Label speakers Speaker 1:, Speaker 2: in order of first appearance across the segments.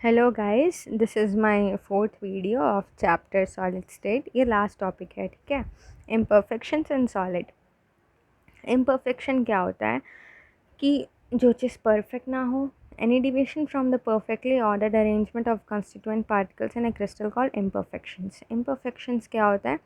Speaker 1: Hello guys, this is my fourth video of chapter solid state. ये last topic है, ठीक है। Imperfections in solid. Imperfection क्या होता है कि जो चीज़ परफेक्ट ना हो, any deviation from the perfectly ordered arrangement of constituent particles in a crystal called imperfections. Imperfections क्या होता है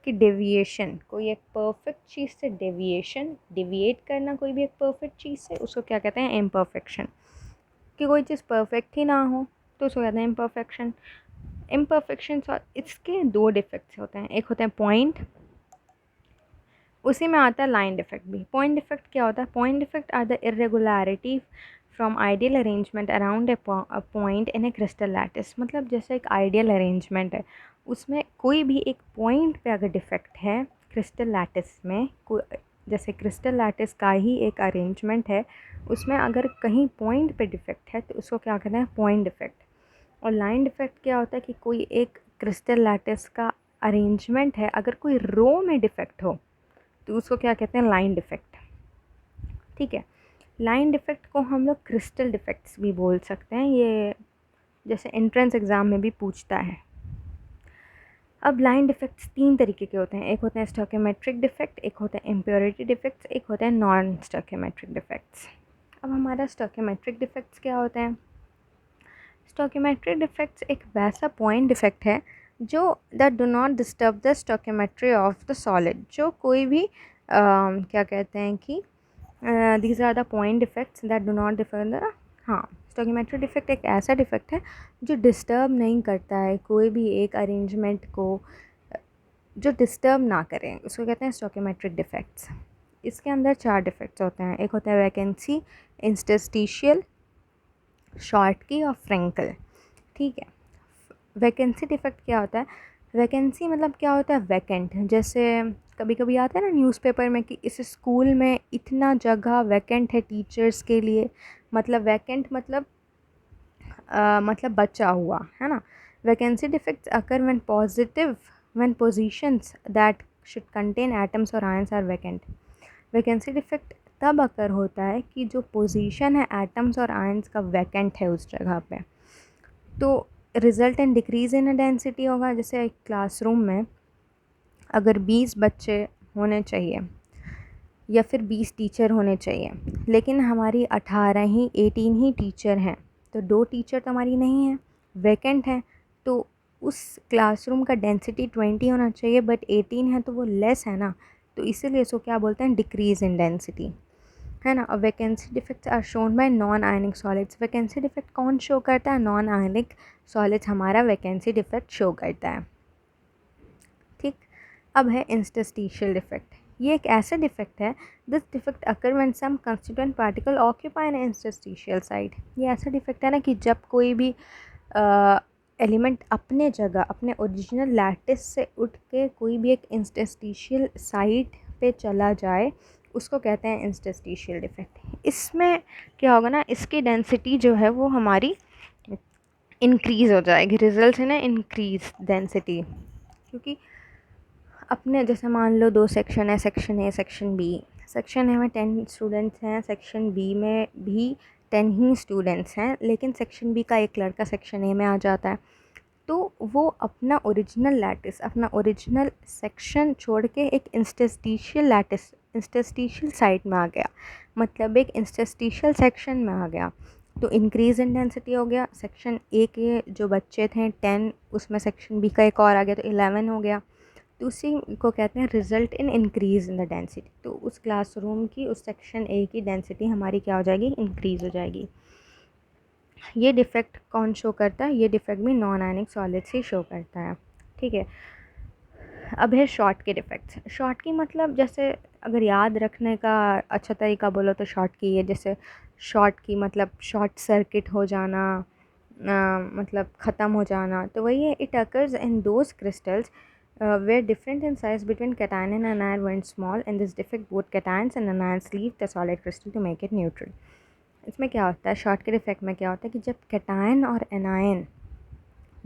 Speaker 1: कि डेविएशन, कोई एक परफेक्ट चीज़ से डिविएट करना, कोई भी एक परफेक्ट चीज़ से, उसको क्या कहते हैं, इम्परफेक्शन। कि कोई चीज़ परफेक्ट ही ना हो तो उसको कहते हैं इम्परफेक्शन। इम्परफेक्शन और इसके दो डिफेक्ट्स होते हैं, एक होते हैं पॉइंट, उसी में आता है लाइन डिफेक्ट भी। पॉइंट डिफेक्ट क्या होता है? Point defect are the irregularity from ideal arrangement around a point in a crystal lattice. मतलब जैसे एक आइडियल अरेंजमेंट है, उसमें कोई भी एक पॉइंट पे अगर डिफेक्ट है क्रिस्टल लैटिस में, जैसे क्रिस्टल लैटिस का ही एक अरेंजमेंट है, उसमें अगर कहीं पॉइंट पे डिफेक्ट है तो उसको क्या कहते हैं, पॉइंट डिफेक्ट। और लाइन डिफेक्ट क्या होता है कि कोई एक क्रिस्टल लैटिस का अरेंजमेंट है, अगर कोई रो में डिफेक्ट हो तो उसको क्या कहते हैं, लाइन डिफेक्ट। ठीक है। लाइन डिफेक्ट को हम लोग क्रिस्टल डिफेक्ट्स भी बोल सकते हैं, ये जैसे एंट्रेंस एग्ज़ाम में भी पूछता है। अब लाइन डिफेक्ट्स तीन तरीके के होते हैं, एक होते हैं स्टोइकोमेट्रिक डिफेक्ट, एक होता है इम्प्योरिटी डिफेक्ट्स, एक होता है नॉन स्टोइकोमेट्रिक डिफेक्ट्स। अब हमारा स्टोइकोमेट्रिक डिफेक्ट्स क्या होते हैं? स्टोइकोमेट्रिक डिफेक्ट्स एक वैसा पॉइंट डिफेक्ट है जो that do not disturb the stoichiometry of the solid. जो कोई भी क्या कहते हैं कि these are the point defects that do not differ the, हाँ, स्टोइकोमेट्रिक डिफेक्ट एक ऐसा डिफेक्ट है जो डिस्टर्ब नहीं करता है कोई भी एक अरेंजमेंट को, जो डिस्टर्ब ना करें, उसको कहते हैं स्टोइकोमेट्रिक डिफेक्ट्स। इसके अंदर चार डिफेक्ट्स होते हैं, एक होता है वैकेंसी, इंटरस्टिशियल, शॉर्टकी और फ्रेंकल। ठीक है। वैकेंसी डिफेक्ट क्या होता है? वैकेंसी मतलब क्या होता है, वैकेंट। जैसे कभी कभी आता है ना न्यूज़पेपर में कि इस स्कूल में इतना जगह वैकेंट है टीचर्स के लिए, मतलब वैकेंट मतलब मतलब बचा हुआ है ना। Vacancy defects occur when positive, when positions that should contain atoms और ions are vacant. Vacancy defect तब अकर होता है कि जो पोजीशन है एटम्स और आयंस का वैकेंट है उस जगह पे, तो result in decrease in density होगा। जैसे एक क्लासरूम में अगर 20 बच्चे होने चाहिए या फिर 20 टीचर होने चाहिए, लेकिन हमारी 18 ही टीचर हैं, तो 2 टीचर तो हमारी नहीं हैं, वैकेंट हैं, तो उस क्लासरूम का डेंसिटी 20 होना चाहिए, बट 18 है तो वो लेस है ना, तो इसीलिए इसको क्या बोलते हैं, डिक्रीज इन डेंसिटी, है ना। और vacancy defects are shown by non ionic solids. Vacancy defect कौन शो करता है? नॉन आयनिक सॉलिड्स हमारा वैकेंसी डिफेक्ट शो करता है। ठीक। अब है इंटरस्टिशियल डिफेक्ट। ये एक ऐसा डिफेक्ट है, this defect occur when some constituent particle occupy an interstitial side. ये ऐसा डिफेक्ट है ना कि जब कोई भी एलिमेंट अपने जगह, अपने ओरिजिनल लैटिस से उठ के कोई भी एक इंटरस्टिशियल साइड पे चला जाए, उसको कहते हैं इंटरस्टिशियल डिफेक्ट। इसमें क्या होगा ना, इसकी डेंसिटी जो है वो हमारी इंक्रीज़ हो जाएगी, रिजल्ट है ना इंक्रीज डेंसिटी। क्योंकि अपने जैसे मान लो 2 सेक्शन है, section A section B. Section A में 10 स्टूडेंट्स हैं, सेक्शन बी में भी 10 ही स्टूडेंट्स हैं, लेकिन सेक्शन बी का एक लड़का सेक्शन ए में आ जाता है, तो वो अपना ओरिजिनल लैटिस, अपना ओरिजिनल सेक्शन छोड़ के एक इंटरस्टिशियल लैटिस, इंटरस्टिशियल साइड में आ गया, मतलब एक इंटरस्टिशियल सेक्शन में आ गया, तो इंक्रीज इन डेंसिटी हो गया। सेक्शन ए के जो बच्चे थे 10, उसमें सेक्शन बी का एक और आ गया तो 11 हो गया, तो उसी को कहते हैं result in increase in the density. तो उस क्लासरूम की, उस सेक्शन ए की डेंसिटी हमारी क्या हो जाएगी, इंक्रीज़ हो जाएगी। ये डिफेक्ट कौन शो करता है? ये डिफेक्ट भी नॉन आयनिक सॉलिड्स ही शो करता है। ठीक है। अब है शॉर्ट के डिफेक्ट्स। शॉर्ट की मतलब जैसे अगर याद रखने का अच्छा तरीका बोलो तो शॉर्ट की है, जैसे शॉर्ट की मतलब शॉर्ट सर्किट हो जाना, मतलब ख़त्म हो जाना, तो वही है, it occurs in those crystals where different in size between cation and anion went small. In this defect both cations and anions leave the solid crystal to make it neutral. इसमें क्या होता है, शॉर्ट के defect में क्या होता है कि जब कैटायन और एनायन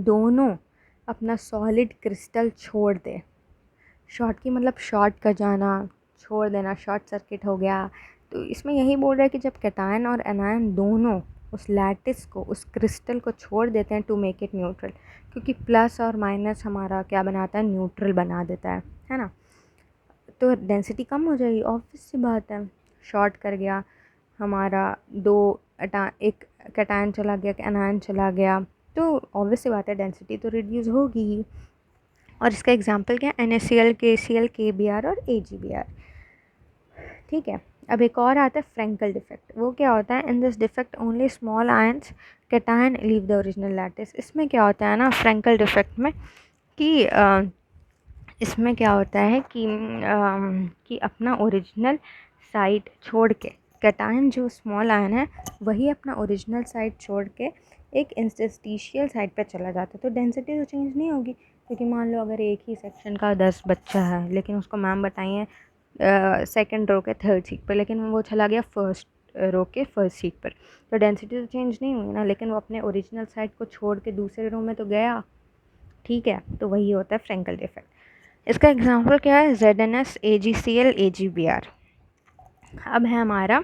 Speaker 1: दोनों अपना सॉलिड क्रिस्टल छोड़ दे, शॉर्ट की मतलब शॉर्ट कर जाना, छोड़ देना, शॉर्ट सर्किट हो गया, तो इसमें यही बोल रहा है कि जब कैटायन और एनायन दोनों उस लैटिस को, उस क्रिस्टल को छोड़ देते हैं टू मेक इट न्यूट्रल, क्योंकि प्लस और माइनस हमारा क्या बनाता है, न्यूट्रल बना देता है ना। तो डेंसिटी कम हो जाएगी, ऑब्वियस सी बात है। शॉर्ट कर गया हमारा, एक कैटायन चला गया, एक एनायन चला गया, तो ऑब्वियस सी बात है डेंसिटी तो रिड्यूस होगी ही। और इसका एग्जांपल क्या है, NaCl, KCl, KBr और AgBr। ठीक है, अब एक और आता है फ्रेंकल डिफेक्ट। वो क्या होता है, in this defect only small ions cation leave the original lattice. इसमें क्या होता है ना फ्रेंकल डिफेक्ट में कि इसमें क्या होता है कि अपना ओरिजिनल साइट छोड़ के, कैटायन जो स्मॉल आयन है वही अपना ओरिजिनल साइट छोड़ के एक इंटरस्टिशियल साइट पे चला जाता है, तो डेंसिटी तो चेंज नहीं होगी। क्योंकि मान लो अगर एक ही सेक्शन का 10 बच्चा है, लेकिन उसको मैम बताइए सेकंड रो के थर्ड सीट पर, लेकिन वो चला गया फर्स्ट रो के फर्स्ट सीट पर, तो डेंसिटी तो चेंज नहीं हुई ना, लेकिन वो अपने ओरिजिनल साइट को छोड़ के दूसरे रो में तो गया। ठीक है, तो वही होता है फ्रेंकल डिफेक्ट। इसका एग्जांपल क्या है, ZnS, AgCl, AgBr। अब है हमारा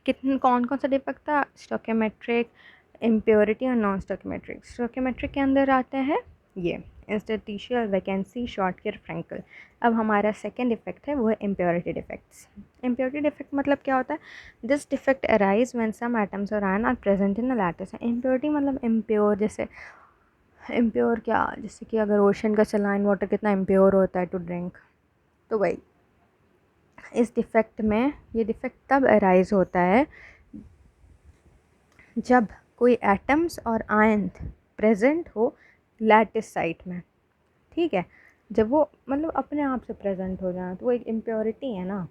Speaker 1: कौन कौन सा डिफेक्ट था, स्टोकियोमेट्रिक, इम्प्योरिटी और नॉन स्टोकियोमेट्रिक। स्टोकियोमेट्रिक के अंदर आते हैं ये इंटरस्टिशियल, वैकेंसी, शॉर्टकेयर, फ्रेंकल। अब हमारा सेकेंड इफेक्ट है वो है इम्प्योरिटी डिफेक्ट्स। इम्प्योरिटी डिफेक्ट मतलब क्या होता है, this defect arise when some atoms और ion are present in the lattice. Impurity मतलब इम्प्योर, जैसे इम्प्योर क्या, जैसे कि अगर ओशन का सलाइन वाटर कितना इम्प्योर होता है टू ड्रिंक, तो वही इस डिफेक्ट में, ये डिफेक्ट तब अराइज होता है जब कोई एटम्स और आयन प्रेजेंट हो लैटिस साइट में। ठीक है, जब वो मतलब अपने आप से प्रेजेंट हो जाए तो वो एक इम्प्योरिटी है ना।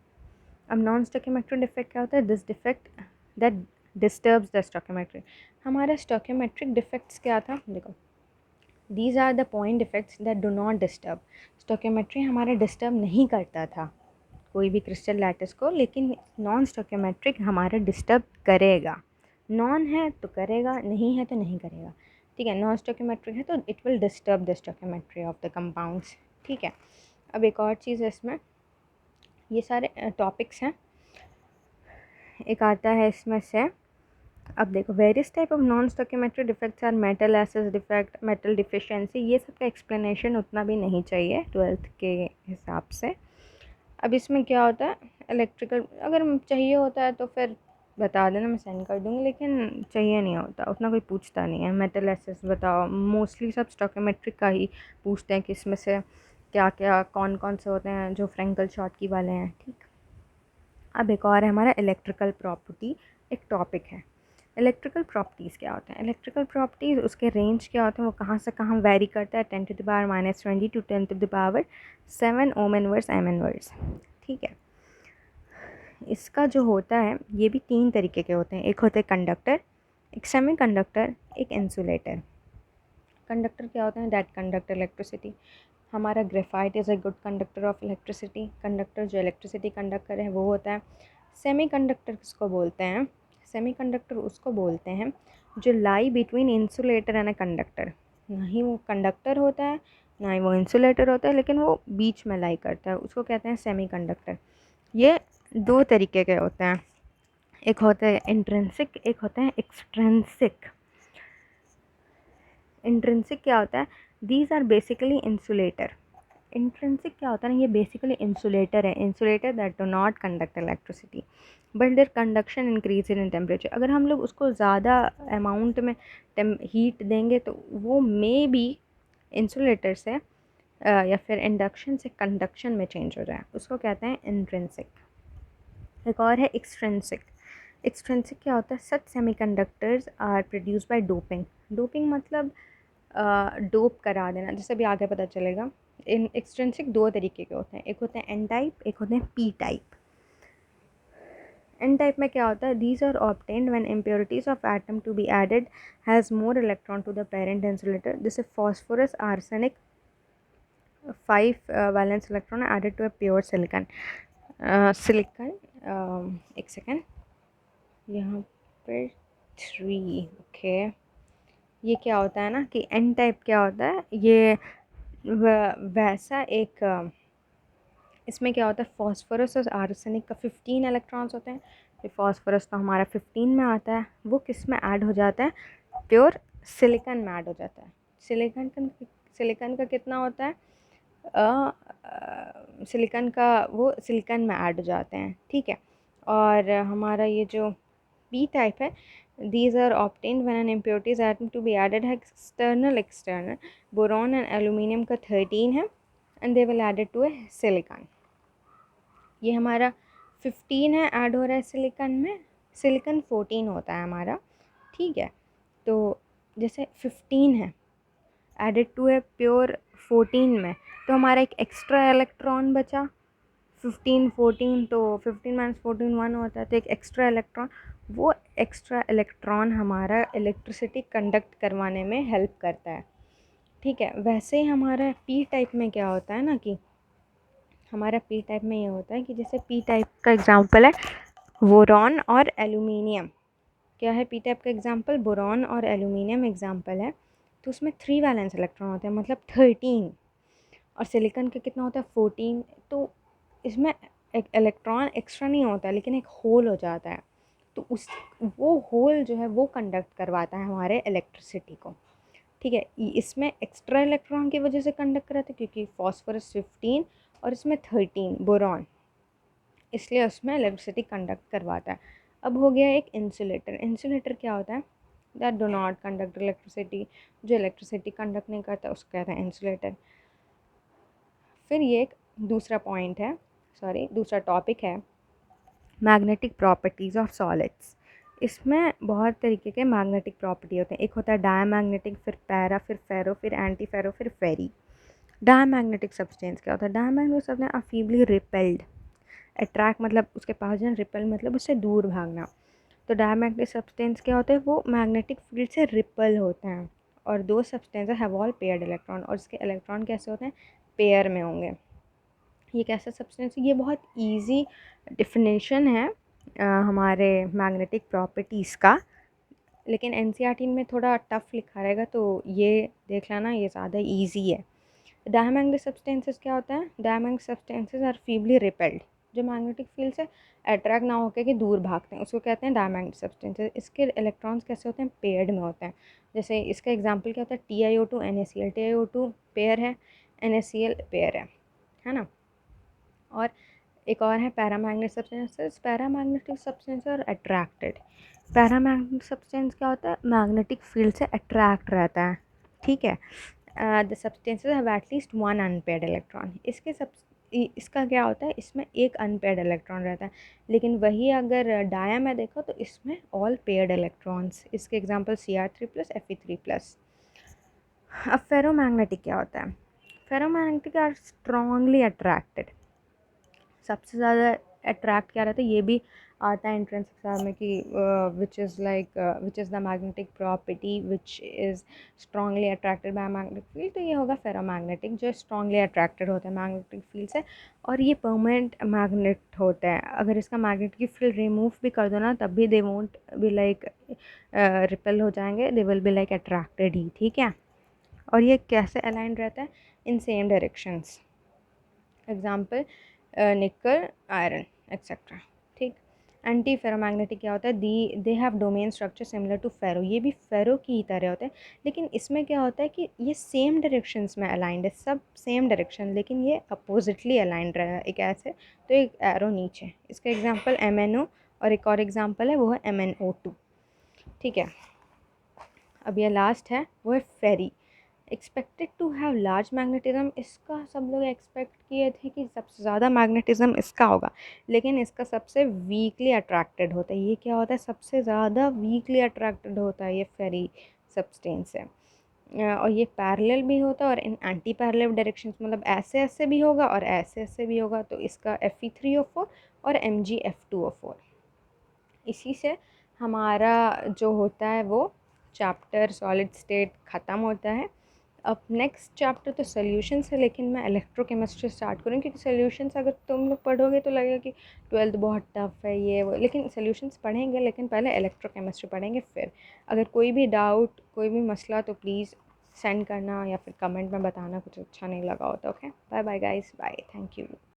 Speaker 1: अब नॉन स्टोकियोमेट्रिक डिफेक्ट क्या होता है, this defect that disturbs the stoichiometry. हमारा स्टोकियोमेट्रिक डिफेक्ट्स क्या था, देखो, these are the point defects that do not disturb. Stoichiometry हमारा डिस्टर्ब नहीं करता था कोई भी क्रिस्टल लैटिस को, लेकिन नॉन स्टोकियोमेट्रिक हमारा डिस्टर्ब करेगा। नॉन है तो करेगा, नहीं है तो नहीं करेगा। ठीक है, नॉन स्टोकियोमेट्रिक है तो it will disturb the stoichiometry of the compounds. ठीक है, अब एक और चीज़ है इसमें, ये सारे टॉपिक्स हैं, एक आता है इसमें से, अब देखो, various type of non stoichiometric defects are metal acid defect, metal deficiency. ये सब का एक्सप्लेनेशन उतना भी नहीं चाहिए 12th के हिसाब से। अब इसमें क्या होता है, इलेक्ट्रिकल अगर चाहिए होता है तो फिर बता देना, मैं सेंड कर दूँगी, लेकिन चाहिए नहीं होता उतना, कोई पूछता नहीं है। मेटल एसिड्स बताओ, मोस्टली सब स्टोकियोमेट्रिक का ही पूछते हैं कि इसमें से क्या क्या कौन कौन से होते हैं जो फ्रेंकल शॉर्टकी वाले हैं। ठीक, अब एक और है हमारा इलेक्ट्रिकल प्रॉपर्टी, एक टॉपिक है। इलेक्ट्रिकल प्रॉपर्टीज़ क्या होते हैं, इलेक्ट्रिकल प्रॉपर्टीज़ उसके रेंज क्या होते हैं, वो कहाँ से कहाँ वेरी करता है, 10⁻⁻20 to 10⁻7 ohm inverse m inverse. ठीक है, इसका जो होता है ये भी 3 तरीके के होते हैं, एक होते हैं कंडक्टर, एक सेमी कंडक्टर, एक इंसुलेटर। कंडक्टर क्या होते हैं, दैट कंडक्ट इलेक्ट्रिसिटी। हमारा graphite is a good conductor of electricity. Conductor जो इलेक्ट्रिसिटी कंडक्ट करे वो होता है। सेमी कंडक्टर किसको बोलते हैं, सेमी कंडक्टर उसको बोलते हैं जो lie between insulator and a conductor. ना ही वो कंडक्टर होता है ना ही वो इंसुलेटर होता है, लेकिन वो बीच में लाई करता है, उसको कहते हैं सेमी कंडक्टर। ये 2 तरीके के होते हैं, एक होता है इंट्रिंसिक, एक होता है एक्सट्रिंसिक। इंट्रिंसिक क्या होता है, these are basically insulator. Intrinsic क्या होता है ना, ये बेसिकली इंसुलेटर है, insulator that do not conduct electricity but their conduction increase in temperature. अगर हम लोग उसको ज़्यादा अमाउंट में हीट देंगे तो वो मे बी इंसुलेटर से या फिर इंडक्शन से कंडक्शन में चेंज हो जाए, उसको कहते हैं इंट्रिंसिक। एक और है एक्सट्रिंसिक। एक्सट्रिंसिक क्या होता है, such semiconductors are produce by doping. Doping मतलब डोप करा देना, जैसे भी आगे पता चलेगा। इन एक्सट्रिंसिक 2 तरीके के होते हैं, एक होते हैं एन टाइप, एक होते हैं पी टाइप। एन टाइप में क्या होता है, these are obtained when impurities of atom to be added has more electron to the parent insulator, जैसे phosphorus, arsenic 5 valence electron added to a pure silicon. Silicon एक second, यहाँ पर 3, okay. ये क्या होता है ना कि एन टाइप क्या होता है, ये वैसा एक इसमें क्या होता है, फॉस्फोरस और आर्सेनिक का 15 इलेक्ट्रॉन्स होते हैं, फास्फोरस तो हमारा 15 में आता है, वो किस में ऐड हो जाता है, प्योर सिलिकॉन में ऐड हो जाता है। सिलिकॉन का कितना होता है, सिलिकॉन का वो सिलिकॉन में ऐड हो जाते हैं, ठीक है। और हमारा ये जो पी टाइप है, these are obtained when an impurities atom to be added है external बोरॉन एंड एल्यूमिनियम का 13 है and they will add it to a silicon। ये हमारा 15 है, ऐड हो रहा है सिलिकॉन में, सिलिकॉन 14 होता है हमारा, ठीक है। तो जैसे 15 है एडेड टू है प्योर 14 में, तो हमारा एक एक्स्ट्रा इलेक्ट्रॉन बचा 15 14, तो 15 माइनस 14 1 होता है, तो एक एक्स्ट्रा इलेक्ट्रॉन, वो एक्स्ट्रा इलेक्ट्रॉन हमारा इलेक्ट्रिसिटी कंडक्ट करवाने में हेल्प करता है, ठीक है। वैसे ही हमारा पी टाइप में क्या होता है ना, कि हमारा पी टाइप में ये होता है कि जैसे पी टाइप का एग्जांपल है बोरॉन और एल्यूमिनियम। क्या है पी टाइप का एग्जांपल, बोरॉन और एल्यूमिनियम एग्जांपल है। तो उसमें 3 वैलेंस इलेक्ट्रॉन होते हैं, मतलब 13, और सिलिकॉन का कितना होता है 14। तो इसमें एक इलेक्ट्रॉन एक्स्ट्रा नहीं होता, लेकिन एक होल हो जाता है, तो उस वो होल जो है वो कंडक्ट करवाता है हमारे इलेक्ट्रिसिटी को, ठीक है। इसमें एक्स्ट्रा इलेक्ट्रॉन की वजह से कंडक्ट कराता है क्योंकि फॉस्फोरस 15 और इसमें 13 बोरॉन, इसलिए उसमें इलेक्ट्रिसिटी कंडक्ट करवाता है। अब हो गया एक इंसुलेटर। इंसुलेटर क्या होता है, that do not conduct electricity, जो इलेक्ट्रिसिटी कंडक्ट नहीं करता उसको कहते हैं इंसुलेटर। फिर ये एक दूसरा पॉइंट है, दूसरा टॉपिक है मैग्नेटिक प्रॉपर्टीज़ ऑफ सॉलिड्स। इसमें बहुत तरीके के मैग्नेटिक प्रॉपर्टी होते हैं। एक होता है डायमैग्नेटिक, फिर पैरा, फिर फेरो, फिर एंटी फेरो, फिर फेरी। डायमैग्नेटिक सब्सटेंस क्या होता है, diamagnetic substance are feebly repelled, attract मतलब उसके पास जाना, रिपेल मतलब उससे दूर भागना। तो डायमैग्नेटिक सब्सटेंस क्या होते हैं, वो मैग्नेटिक फील्ड से रिपेल होते हैं। और दो substance have all paired electron, और इसके इलेक्ट्रॉन कैसे होते हैं, पेयर में होंगे। ये कैसा सब्सटेंस है, ये बहुत इजी डिफिनेशन है हमारे मैग्नेटिक प्रॉपर्टीज़ का, लेकिन एनसीईआरटी में थोड़ा टफ लिखा रहेगा, तो ये देख लेना, ये ज़्यादा इजी है। डायमैग्नेटिक सब्सटेंसेस क्या होता है, diamagnetic substances are feebly repelled, जो मैग्नेटिक फील्ड से अट्रैक्ट ना होकर कि दूर भागते हैं, उसको कहते हैं डायमैग्नेटिक सब्सटेंसेस। इसके इलेक्ट्रॉन्स कैसे होते हैं, पेयर्ड में होते हैं। जैसे इसका एग्जांपल क्या होता है, TiO2 NaCl, TiO2 पेयर है, NaCl पेयर है ना। और एक और है paramagnetic substances. Paramagnetic substance are attracted. Paramagnetic substance क्या होता है, मैग्नेटिक फील्ड से अट्रैक्ट रहता है, ठीक है। The substances have at least one unpaired electron. इसका क्या होता है, इसमें एक अनपेयर्ड इलेक्ट्रॉन रहता है, लेकिन वही अगर डाया में देखो तो इसमें ऑल पेयर्ड इलेक्ट्रॉन्स। इसके एग्जांपल Cr3+, Fe3+। अब फेरोमैग्नेटिक क्या होता है, फेरोमैग्नेटिक आर स्ट्रांगली अट्रैक्टेड। सबसे ज़्यादा अट्रैक्ट क्या रहता है, ये भी आता है एंट्रेंस एग्जाम में कि which is the magnetic property which is strongly attracted by magnetic field. तो ये होगा फेरोमैग्नेटिक, जो स्ट्रांगली अट्रैक्टेड होता है मैग्नेटिक फील्ड से, और ये परमानेंट मैग्नेट होता है। अगर इसका मैग्नेटिक फील्ड रिमूव भी कर दो ना, तब भी they won't be like repel हो जाएंगे, they will be like attracted ही, ठीक है। और ये कैसे अलाइन रहता है, in same directions. Example nickel, iron etcetera, ठीक। एंटी फेरोमैग्नेटिक क्या होता है, they have domain structure similar to ferro. ये भी फेरो की ही तरह होते हैं, लेकिन इसमें क्या होता है कि ये सेम डायरेक्शंस में अलाइंड है, सब सेम डायरेक्शन, लेकिन ये अपोजिटली अलाइंड रहा है, एक ऐसे तो एक एरो नीचे। इसका एग्जांपल MnO, और एक और एग्जांपल है वो है MnO2, ठीक है। अब ये लास्ट है, वो है ferri. Expected to have large magnetism. इसका सब लोग एक्सपेक्ट किए थे कि सबसे ज़्यादा मैग्नेटिज्म इसका होगा, लेकिन इसका सबसे वीकली अट्रैक्टेड होता है। ये क्या होता है, सबसे ज़्यादा वीकली अट्रैक्टेड होता है ये फेरी सब्सटेंस है। और ये पैरेलल भी होता है और इन एंटी पैरेलल डायरेक्शंस, मतलब ऐसे ऐसे भी होगा और ऐसे ऐसे भी होगा। तो इसका Fe3O4 और MgF2O4। इसी से हमारा जो होता है वो चैप्टर सॉलिड स्टेट ख़त्म होता है। अब नेक्स्ट चैप्टर तो सॉल्यूशंस है, लेकिन मैं इलेक्ट्रोकेमिस्ट्री स्टार्ट करूँ, क्योंकि सॉल्यूशंस अगर तुम लोग पढ़ोगे तो लगेगा कि 12th बहुत टफ है ये वो, लेकिन सॉल्यूशंस पढ़ेंगे, लेकिन पहले इलेक्ट्रोकेमिस्ट्री पढ़ेंगे। फिर अगर कोई भी डाउट, कोई भी मसला, तो प्लीज़ सेंड करना या फिर कमेंट में बताना कुछ अच्छा नहीं लगा हो तो। Okay, bye bye guys, bye, thank you.